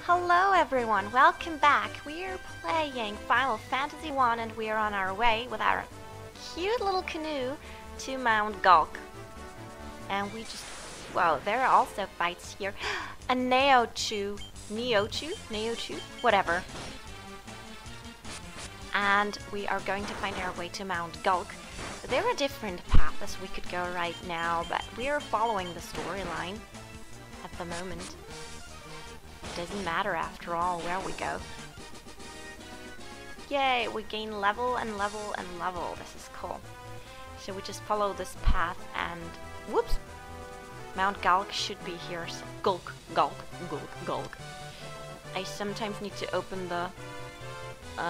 Hello everyone, welcome back. We are playing Final Fantasy 1 and we are on our way with our cute little canoe to Mount Gulg. And we just, well, there are also fights here. A Neochu, whatever. And we are going to find our way to Mount Gulg. There are different paths we could go right now, but we are following the storyline at the moment. Doesn't matter after all where we go. Yay, we gain level and level and level. This is cool. So we just follow this path and whoops! Mount Gulg should be here. So Gulg. I sometimes need to open the...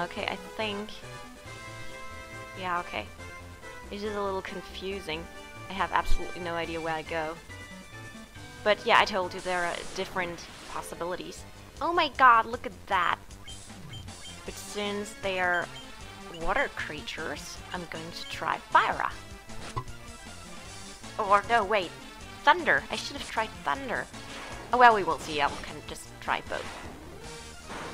Okay, I think... Yeah, okay. This is a little confusing. I have absolutely no idea where I go. But yeah, I told you there are different possibilities. Oh my god, look at that! But since they are water creatures, I'm going to try fire. Or no, wait, thunder. I should have tried thunder. Oh well, we will see. I can just try both.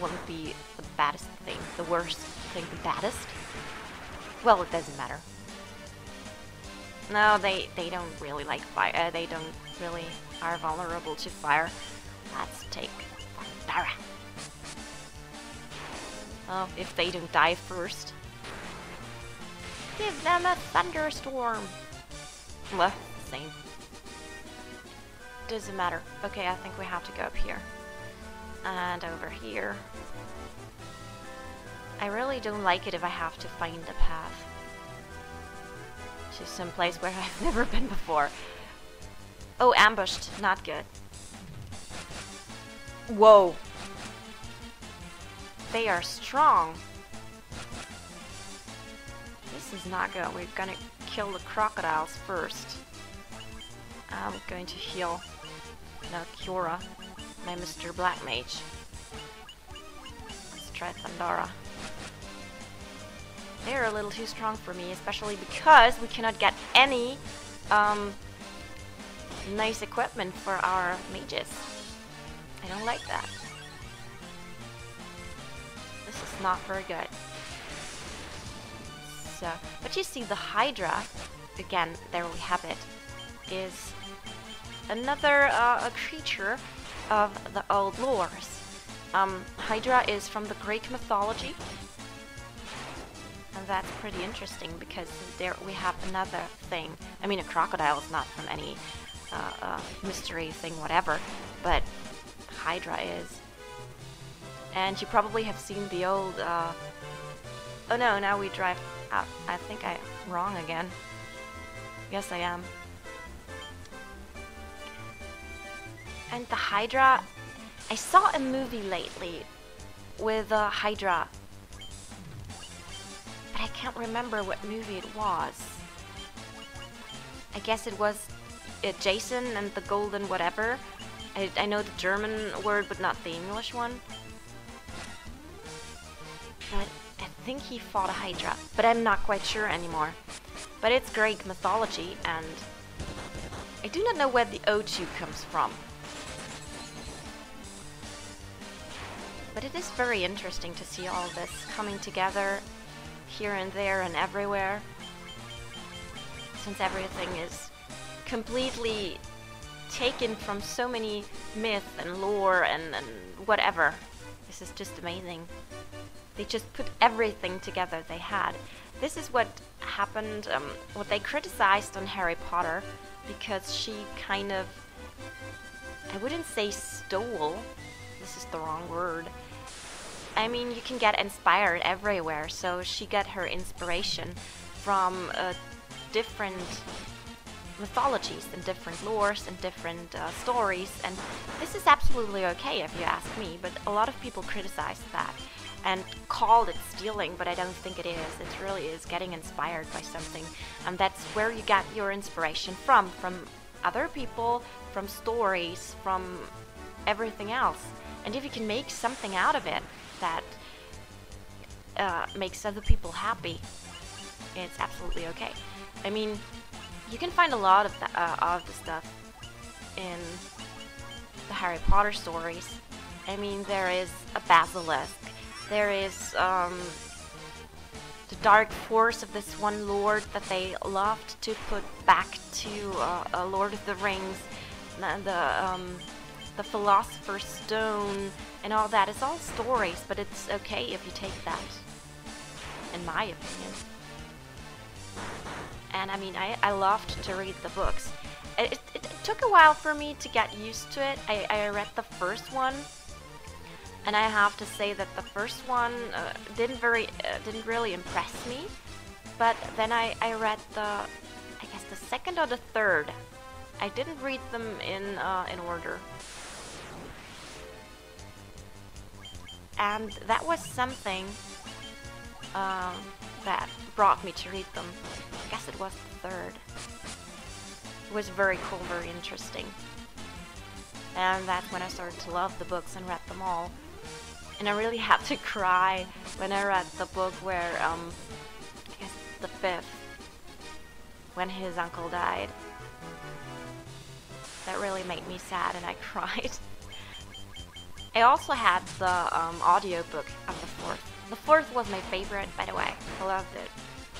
Won't be the baddest thing, the worst thing, the baddest. Well, it doesn't matter. No, they don't really like fire. They don't really are vulnerable to fire. Let's take thunder. Oh, if they don't die first. Give them a thunderstorm. Well, same. Doesn't matter. Okay, I think we have to go up here. And over here. I really don't like it if I have to find a path to some place where I've never been before. Oh, ambushed. Not good. Whoa. They are strong. This is not good. We're gonna kill the crocodiles first. I'm going to heal Kiora, my Mr. Black Mage. Let's try Thundara. They're a little too strong for me, especially because we cannot get any nice equipment for our mages. I don't like that. This is not very good. So, but you see the Hydra, again, there we have it, is another a creature of the old lores. Hydra is from the Greek mythology. And that's pretty interesting because there we have another thing. I mean, a crocodile is not from any mystery thing, whatever, but Hydra is. And you probably have seen the old, oh no, now we drive out. I think I'm wrong again. Yes, I am. And the Hydra, I saw a movie lately with Hydra. But I can't remember what movie it was. I guess it was Jason and the Golden whatever. I know the German word, but not the English one. But I think he fought a Hydra, but I'm not quite sure anymore. But it's Greek mythology, and I do not know where the Ochu comes from. But it is very interesting to see all this coming together here and there and everywhere, since everything is completely taken from so many myth and lore and whatever. This is just amazing. They just put everything together they had. This is what happened, what they criticized on Harry Potter, because she kind of, I wouldn't say stole, this is the wrong word. I mean, you can get inspired everywhere, so she got her inspiration from different mythologies and different lores and different stories, and this is absolutely okay if you ask me, but a lot of people criticized that and called it stealing, but I don't think it is. It really is getting inspired by something, and that's where you get your inspiration from other people, from stories, from everything else. And if you can make something out of it that makes other people happy, it's absolutely okay. I mean, you can find a lot of the stuff in the Harry Potter stories. I mean, there is a basilisk. There is the dark force of this one lord that they loved to put back to Lord of the Rings. The Philosopher's Stone and all that. It's all stories, but it's okay if you take that, in my opinion. And I mean, I loved to read the books. It took a while for me to get used to it. I read the first one, and I have to say that the first one didn't really impress me. But then I read I guess the second or the third. I didn't read them in order. And that was something that brought me to read them. I guess it was the third. It was very cool, very interesting. And that's when I started to love the books and read them all. And I really had to cry when I read the book where, I guess the fifth, when his uncle died. That really made me sad and I cried. I also had the audiobook of the fourth. The fourth was my favorite, by the way. I loved it.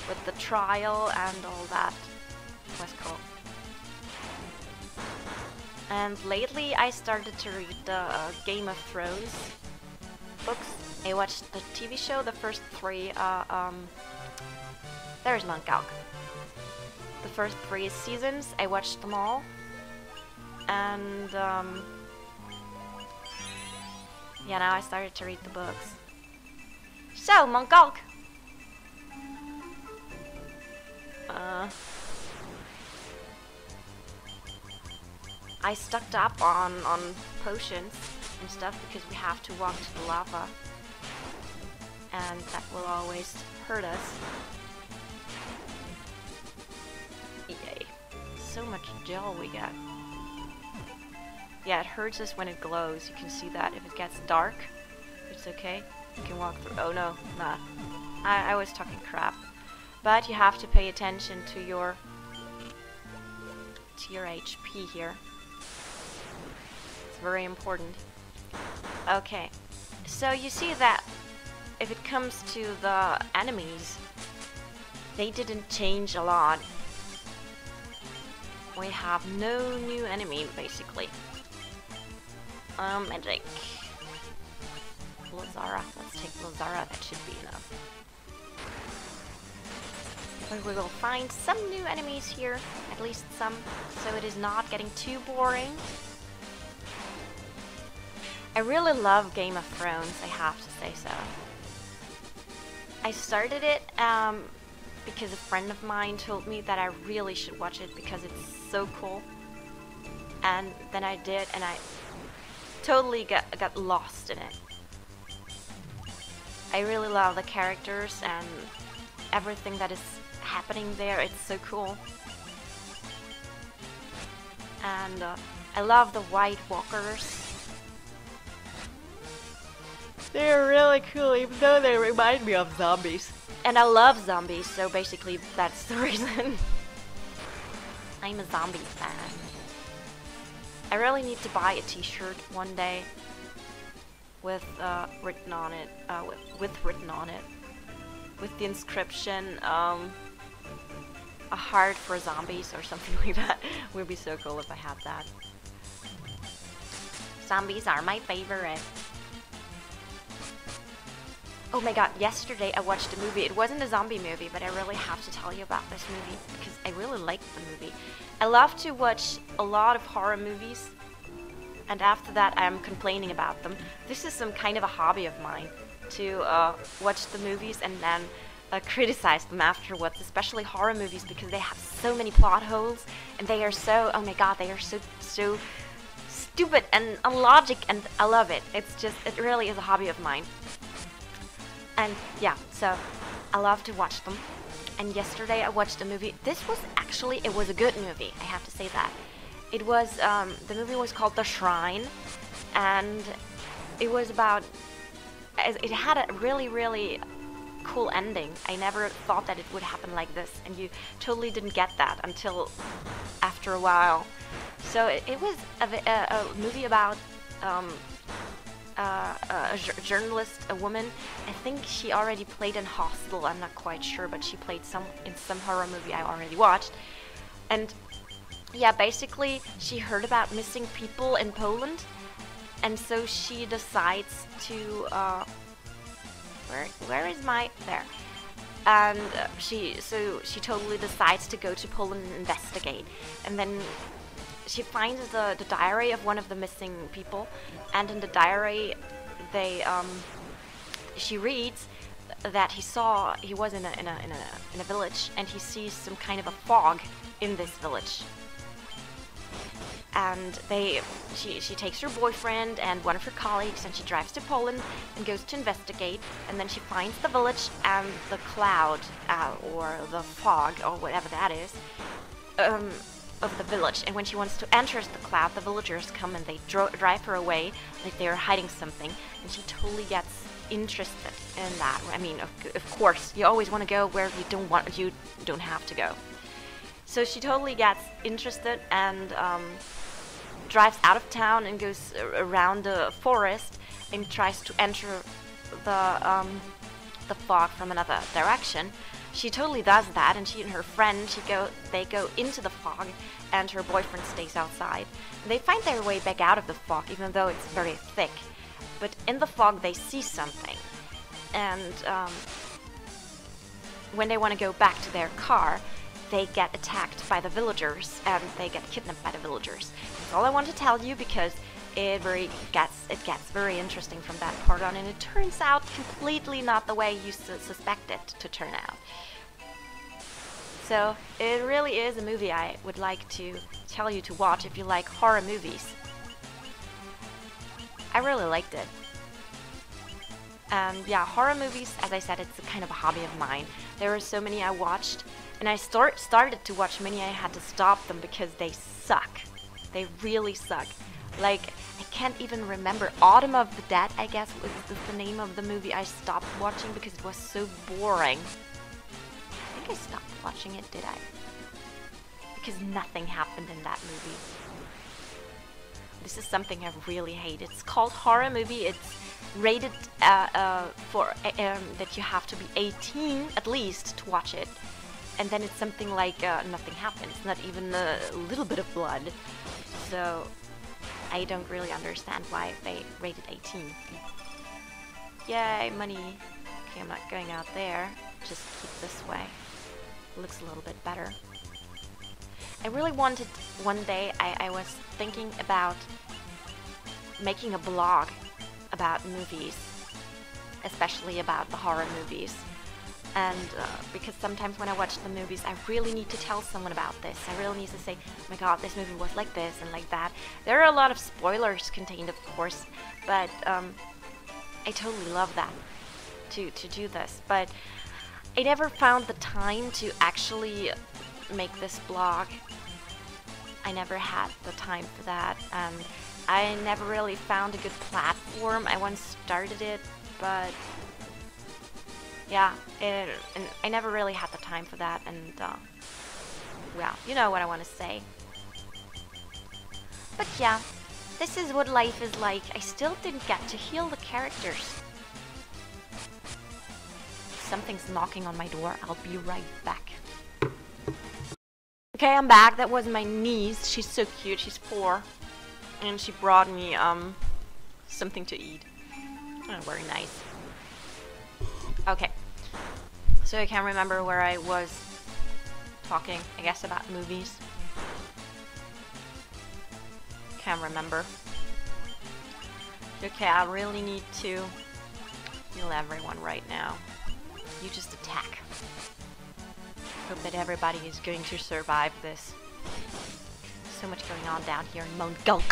With the trial and all that. It was cool. And lately I started to read the Game of Thrones books. I watched the TV show, the first three. There's Mount Gulg. The first 3 seasons, I watched them all. And yeah, now I started to read the books. So, Mount Gulg. I stocked up on potions and stuff because we have to walk to the lava. And that will always hurt us. Yay. So much gel we get. Yeah, it hurts us when it glows. You can see that. If it gets dark, it's okay. You can walk through. Oh no, nah. I was talking crap. But you have to pay attention to your HP here. It's very important. Okay. So you see that if it comes to the enemies, they didn't change a lot. We have no new enemy basically. Magic. Lazara. Let's take Lazara. That should be enough. But we will find some new enemies here. At least some. So it is not getting too boring. I really love Game of Thrones. I have to say so. I started it because a friend of mine told me that I really should watch it because it's so cool. And then I did, and I totally got lost in it. I really love the characters and everything that is happening there. It's so cool. And I love the White Walkers. They're really cool, even though they remind me of zombies. And I love zombies, so basically that's the reason. I'm a zombie fan. I really need to buy a t-shirt one day with written on it, with the inscription, a heart for zombies or something like that. Would be so cool if I had that. Zombies are my favorite. Oh my god, yesterday I watched a movie. It wasn't a zombie movie, but I really have to tell you about this movie because I really liked the movie. I love to watch a lot of horror movies, and after that I'm complaining about them. This is some kind of a hobby of mine, to watch the movies and then criticize them afterwards, especially horror movies, because they have so many plot holes, and they are so, oh my god, they are so stupid and unlogic, and I love it. It's just, it really is a hobby of mine. And yeah, so I love to watch them. And yesterday I watched a movie. This was actually, it was a good movie, I have to say that. It was, the movie was called The Shrine, and it was about, it had a really, really cool ending. I never thought that it would happen like this, and you totally didn't get that until after a while. So it was a movie about journalist, a woman. I think she already played in Hostel. I'm not quite sure, but she played in some horror movie I already watched. And yeah, basically she heard about missing people in Poland, and so she decides to where is my there? And she totally decides to go to Poland and investigate. And then she finds the diary of one of the missing people, and in the diary she reads that he was in a village, and he sees some kind of a fog in this village. And she takes her boyfriend and one of her colleagues, and she drives to Poland and goes to investigate. And then she finds the village and the cloud, or the fog, or whatever that is, of the village. And when she wants to enter the cloud, the villagers come and they drive her away, like they're hiding something. And she totally gets interested in that. I mean, of course, you always want to go where you don't have to go. So she totally gets interested and drives out of town and goes around the forest and tries to enter the fog from another direction. She totally does that, and she and her friend they go into the fog, and her boyfriend stays outside. And they find their way back out of the fog, even though it's very thick. But in the fog they see something, and when they want to go back to their car, they get attacked by the villagers, and they get kidnapped by the villagers. That's all I want to tell you, because it gets very interesting from that part on, and it turns out completely not the way you suspect it to turn out. So it really is a movie I would like to tell you to watch if you like horror movies. I really liked it. Yeah, horror movies, as I said, it's a kind of a hobby of mine. There were so many I watched, and I started to watch many. I had to stop them because they suck. They really suck. Like, I can't even remember. Autumn of the Dead, I guess, was the name of the movie I stopped watching because it was so boring. I think I stopped watching it, did I? Because nothing happened in that movie. This is something I really hate. It's called horror movie. It's rated for that you have to be 18 at least to watch it. And then it's something like nothing happens, not even a little bit of blood. So I don't really understand why they rated 18. Yay, money. Okay, I'm not going out there. Just keep this way. Looks a little bit better. I really wanted, one day, I was thinking about making a blog about movies, especially about the horror movies. And because sometimes when I watch the movies, I really need to tell someone about this. I really need to say, oh my god, this movie was like this and like that. There are a lot of spoilers contained, of course, but I totally love that, to do this. But I never found the time to actually make this blog. I never had the time for that, and I never really found a good platform. I once started it, but yeah, and I never really had the time for that, and well, you know what I want to say. But yeah, this is what life is like. I still didn't get to heal the characters. Something's knocking on my door. I'll be right back. Okay, I'm back. That was my niece. She's so cute. She's 4. And she brought me something to eat. Oh, very nice. Okay. So I can't remember where I was talking, I guess, about movies. Can't remember. Okay, I really need to heal everyone right now. You just attack. Hope that everybody is going to survive this. So much going on down here in Mount Gulg.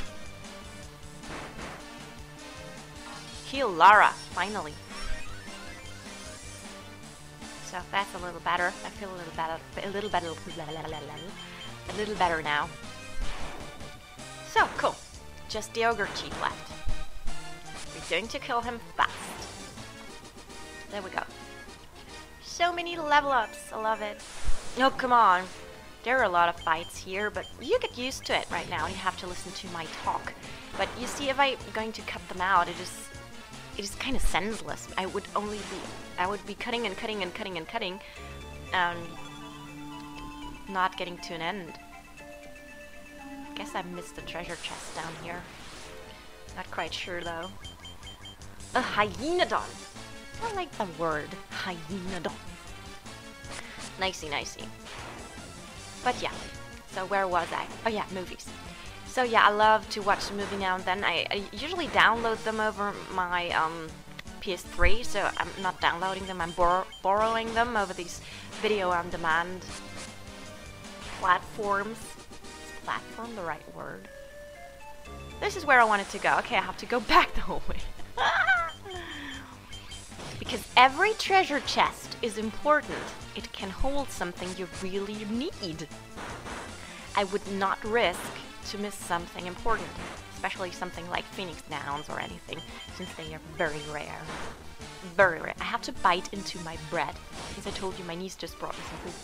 Heal Lara, finally. So that's a little better. I feel a little better now. So cool. Just the ogre chief left. We're going to kill him fast. There we go. So many level ups. I love it. Oh, come on. There are a lot of fights here, but you get used to it right now. You have to listen to my talk. But you see, if I'm going to cut them out, it is kind of senseless. I would be cutting and cutting and cutting and cutting, and not getting to an end. Guess I missed the treasure chest down here. Not quite sure though. A hyenodon. I like the word hyenodon. Nicey, nicey. But yeah, so where was I? Oh yeah, movies. So yeah, I love to watch a movie now and then. I usually download them over my PS3, so I'm not downloading them, I'm borrowing them over these video on demand platforms. Is platform the right word? This is where I wanted to go. Okay, I have to go back the whole way. Because every treasure chest is important. It can hold something you really need. I would not risk to miss something important, especially something like Phoenix Downs or anything, since they are very rare. Very rare. I have to bite into my bread, since I told you my niece just brought me some food.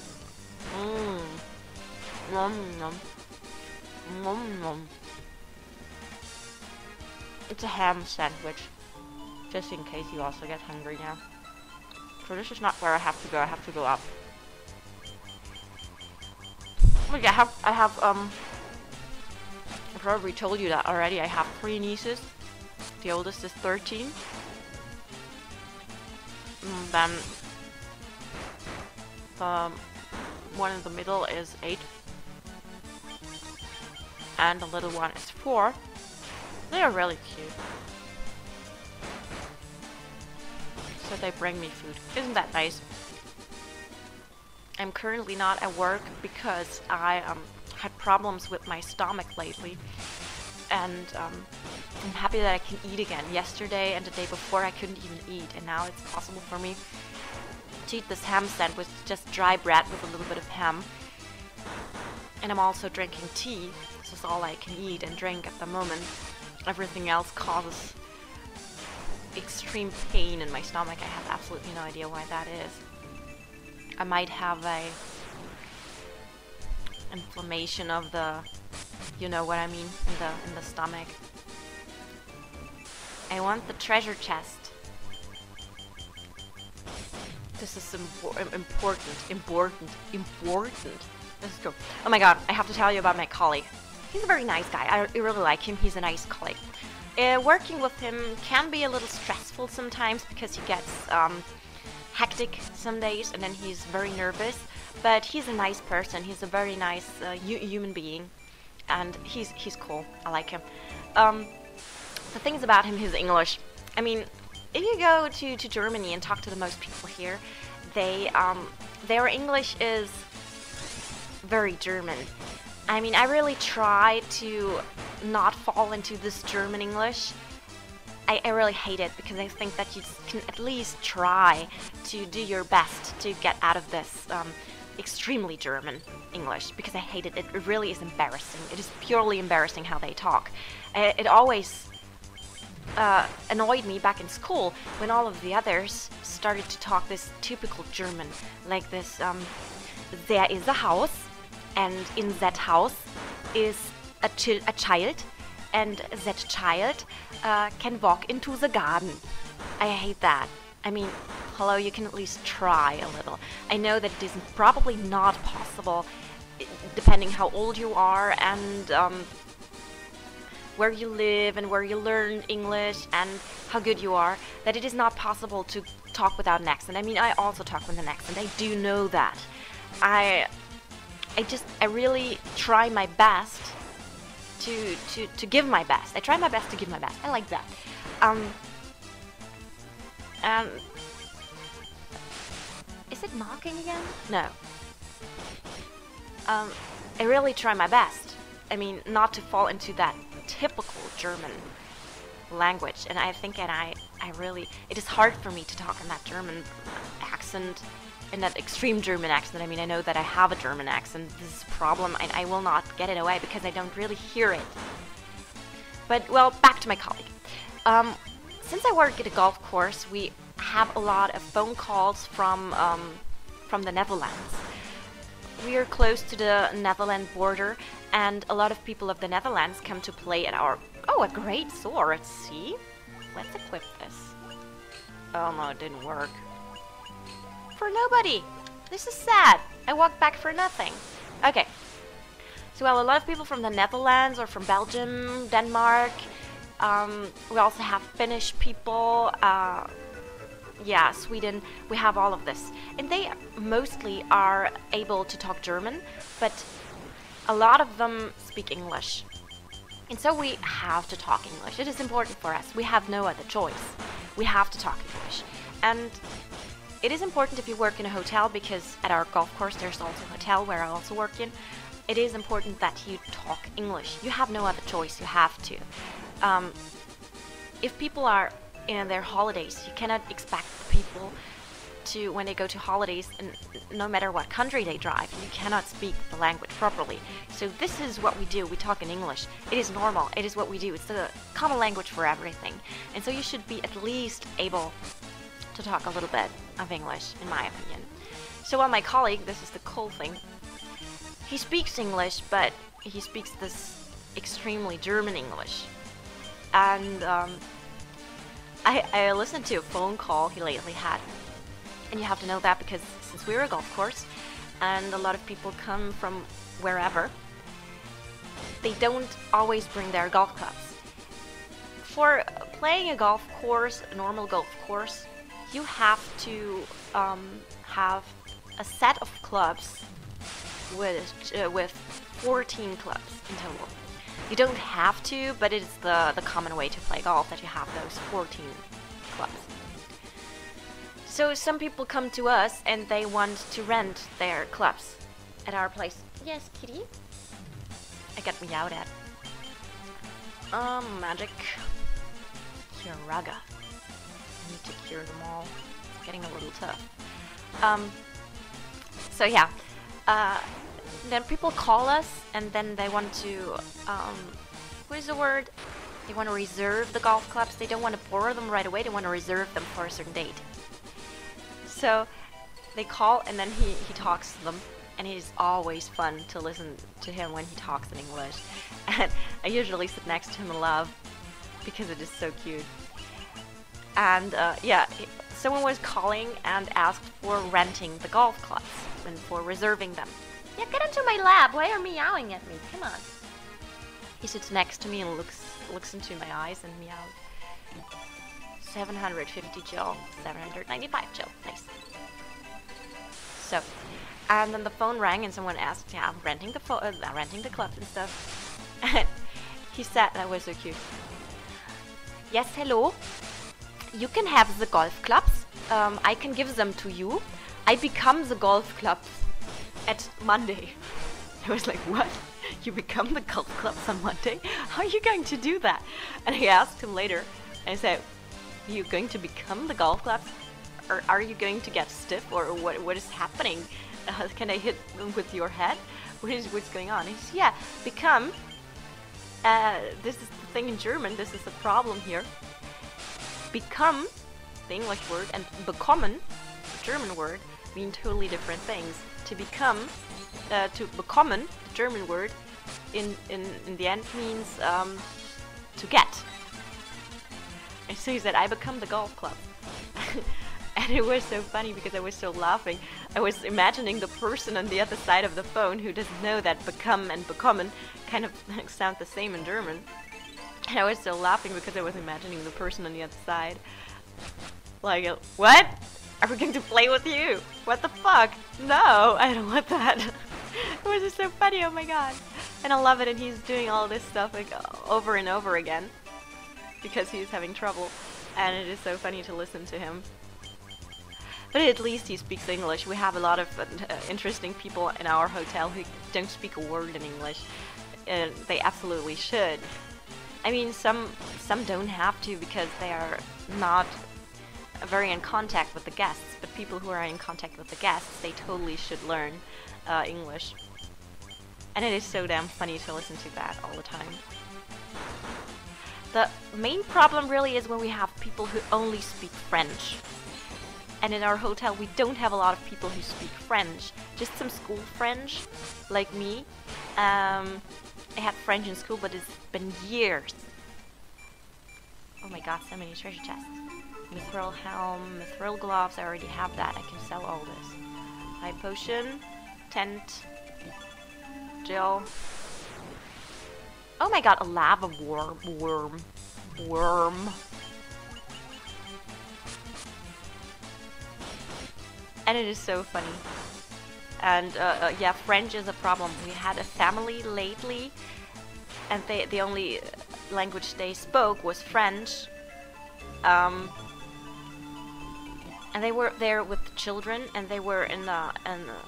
Nom nom. Nom nom. It's a ham sandwich, just in case you also get hungry now. So this is not where I have to go up. Oh yeah, I have I probably told you that already. I have 3 nieces. The oldest is 13. Then the one in the middle is 8. And the little one is 4. They are really cute. So they bring me food. Isn't that nice? I'm currently not at work because I had problems with my stomach lately. And I'm happy that I can eat again. Yesterday and the day before I couldn't even eat. And now it's possible for me to eat this ham sandwich, just dry bread with a little bit of ham. And I'm also drinking tea. This is all I can eat and drink at the moment. Everything else causes extreme pain in my stomach. I have absolutely no idea why that is. I might have a inflammation of the, you know what I mean, in the stomach. I want the treasure chest. This is important. Let's go. Oh my god, I have to tell you about my colleague. He's a very nice guy. I really like him. He's a nice colleague. Working with him can be a little stressful sometimes because he gets hectic some days and then he's very nervous. But he's a nice person. He's a very nice human being, and he's cool. I like him. The things about him, his English. I mean, if you go to Germany and talk to the most people here, their English is very German. I mean, I really try to not fall into this German English. I really hate it because I think that you can at least try to do your best to get out of this extremely German English, because I hate it. It really is embarrassing. It is purely embarrassing how they talk. It always annoyed me back in school when all of the others started to talk this typical German, like this, there is a house, and in that house is a child, and that child can walk into the garden. I hate that. I mean, hello, you can at least try a little. I know that it is probably not possible, depending how old you are and where you live and where you learn English and how good you are, that it is not possible to talk without an accent. I mean, I also talk with an accent. I do know that. I really try my best to give my best. I try my best to give my best. I like that. Is it knocking again? No. I really try my best. I mean, not to fall into that typical German language. And I think, and I really, it is hard for me to talk in that German accent, in that extreme German accent. I mean, I know that I have a German accent. This is a problem, and I will not get it away because I don't really hear it. But, well, back to my colleague. Since I work at a golf course, we have a lot of phone calls from the Netherlands. We are close to the Netherlands border, and a lot of people of the Netherlands come to play at our... Oh, Oh, a great sword. See? Let's equip this. Oh no, it didn't work. For nobody. This is sad. I walked back for nothing. Okay. So well, a lot of people from the Netherlands or from Belgium, Denmark. We also have Finnish people. Yeah, Sweden. We have all of this. And they mostly are able to talk German, but a lot of them speak English. And so we have to talk English. It is important for us. We have no other choice. We have to talk English. And it is important if you work in a hotel, because at our golf course there's also a hotel where I also work in. It is important that you talk English. You have no other choice. You have to. If people are in their holidays, you cannot expect people to, when they go to holidays, and no matter what country they drive, you cannot speak the language properly. So this is what we do. We talk in English. It is normal. It is what we do. It's the common language for everything. And so you should be at least able to talk a little bit of English, in my opinion. So while my colleague, this is the cool thing, he speaks English, but he speaks this extremely German English. And I listened to a phone call he lately had. And you have to know that because since we're a golf course and a lot of people come from wherever, they don't always bring their golf clubs. For playing a golf course, a normal golf course, you have to have a set of clubs with 14 clubs in total. You don't have to, but it's the common way to play golf that you have those 14 clubs. So some people come to us and they want to rent their clubs at our place. Yes, kitty? I got meowed at. Magic. Curaga. I need to cure them all. It's getting a little tough. So yeah. Then people call us and then they want to, what is the word? They want to reserve the golf clubs. They don't want to borrow them right away. They want to reserve them for a certain date. So they call and then he talks to them, and it is always fun to listen to him when he talks in English. And I usually sit next to him and laugh because it is so cute. And yeah, someone was calling and asked for renting the golf clubs and for reserving them. Yeah, get into my lab. Why are you meowing at me? Come on. He sits next to me and looks into my eyes and meows. 750 Jill, 795 Jill. Nice. So, and then the phone rang and someone asked, yeah, I'm renting the clubs and stuff. And he said, that was so cute. Yes, hello. You can have the golf clubs. I can give them to you. I become the golf clubs at Monday. I was like, what? You become the golf clubs on Monday? How are you going to do that? And I asked him later, and I said, are you going to become the golf clubs? Or are you going to get stiff? Or what is happening? Can I hit them with your head? What's going on? He says, yeah, become. This is the thing in German. This is the problem here. Become, the English word, and bekommen, the German word, mean totally different things. To become, to bekommen, the German word, in the end means to get. And so he said, I become the golf club. And it was so funny because I was so laughing. I was imagining the person on the other side of the phone who doesn't know that become and bekommen kind of sound the same in German. And I was so laughing because I was imagining the person on the other side. Like, what? Are we going to play with you? What the fuck? No, I don't want that. It was just so funny, oh my god. And I love it, and he's doing all this stuff like over and over again because he's having trouble, and it is so funny to listen to him. But at least he speaks English. We have a lot of interesting people in our hotel who don't speak a word in English. They absolutely should. I mean, some don't have to because they are not very in contact with the guests, but people who are in contact with the guests, they totally should learn English. And it is so damn funny to listen to that all the time. The main problem really is when we have people who only speak French. And in our hotel we don't have a lot of people who speak French, just some school French, like me. I had French in school, but it's been years Oh my god, so many treasure chests. Mithril helm, mithril gloves, I already have that. I can sell all this. High potion, tent, Jill. Oh my god, a lava worm. And it is so funny. And yeah, French is a problem. We had a family lately, and the only language they spoke was French. And they were there with the children, and they were in the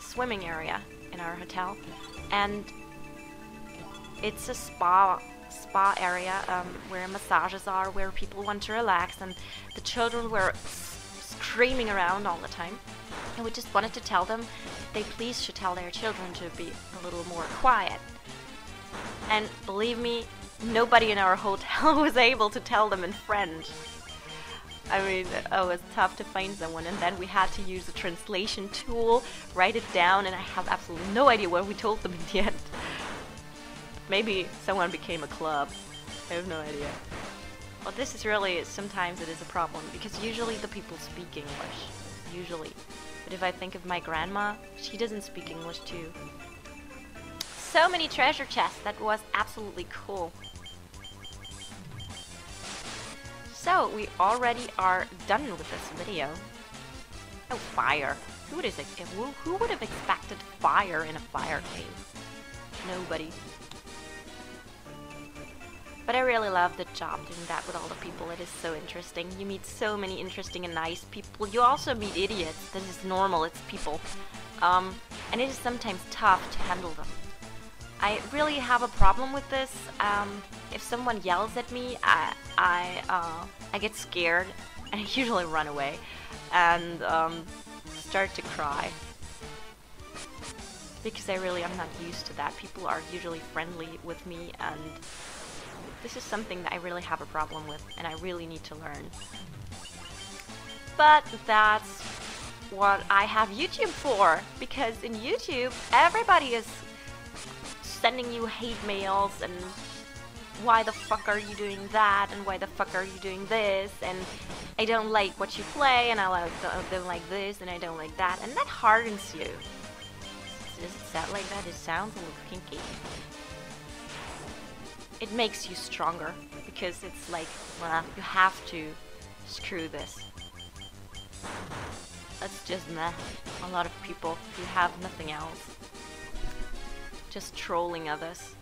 swimming area in our hotel, and it's a spa area where massages are, where people want to relax, and the children were screaming around all the time, and we just wanted to tell them they please should tell their children to be a little more quiet. And believe me, nobody in our hotel was able to tell them in French. I mean, it was tough to find someone, and then we had to use a translation tool, write it down, and I have absolutely no idea what we told them in the end. Maybe someone became a club. I have no idea. Well, this is really, sometimes it is a problem, because usually the people speak English. Usually. But if I think of my grandma, she doesn't speak English too. So many treasure chests, that was absolutely cool. So, we already are done with this video. Oh, fire. Who would have expected fire in a fire cave? Nobody. But I really love the job doing that with all the people. It is so interesting. You meet so many interesting and nice people. You also meet idiots. This is normal. It's people. And it is sometimes tough to handle them. I really have a problem with this. If someone yells at me, I get scared and I usually run away and start to cry. Because I really am not used to that. People are usually friendly with me, and this is something that I really have a problem with, and I really need to learn. But that's what I have YouTube for, because in YouTube everybody is sending you hate mails and why the fuck are you doing that, and why the fuck are you doing this, and I don't like what you play, and I don't like this, and I don't like that, and that hardens you. Does it sound like that? It sounds a little kinky. It makes you stronger, because it's like, well, you have to screw this. That's just meh. A lot of people who have nothing else. Just trolling others.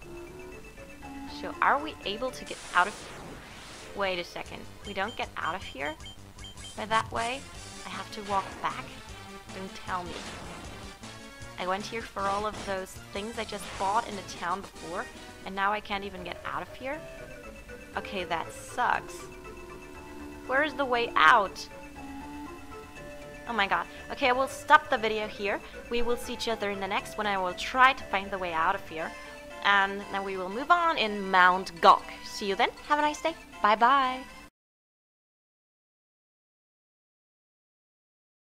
So are we able to get out of... Wait a second. We don't get out of here by that way? I have to walk back? Don't tell me. I went here for all of those things I just bought in the town before, and now I can't even get out of here? Okay, that sucks. Where is the way out? Oh my god. Okay, I will stop the video here. We will see each other in the next one. I will try to find the way out of here. And then we will move on in Mount Gulg. See you then. Have a nice day. Bye bye.